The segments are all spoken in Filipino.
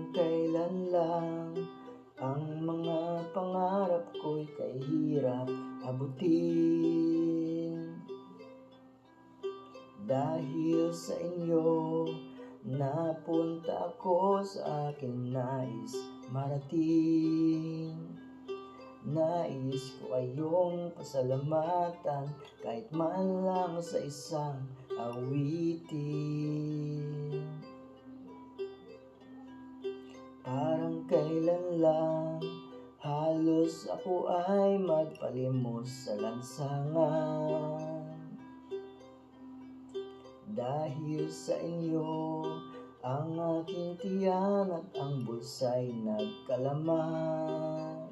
Parang kailan lang ang mga pangarap ko'y kahirap abutin. Dahil sa inyo, napunta ako sa aking nais marating. Nais ko kayong pasalamatan kahit man lang sa isang awitin. Parang kailan lang halos ako ay magpalimos sa lansangan. Dahil sa inyo, ang aking tiyan at ang bulsa'y nagkalaman.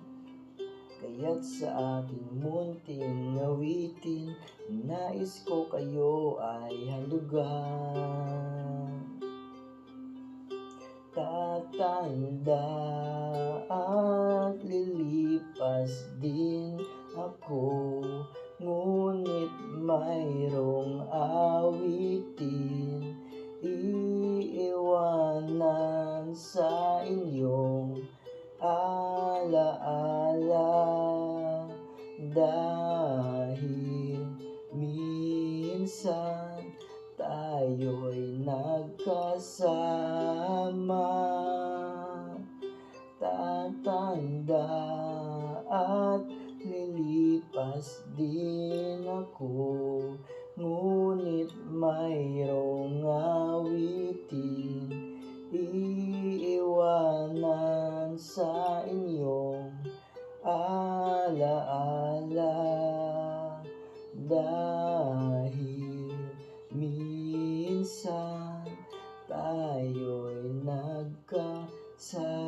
Kaya't sa aking munting awitin, nais ko kayo ay halugan. Tatanda at lilipas din ako, ngunit mayroong awitin iiwanan sa inyong alaala. Dahil minsan tayo'y nagkasama. Tatanda at lilipas din ako, ngunit mayroong awitin iiwanan sa inyong alaala. Dahil minsan tayo'y nagkasama.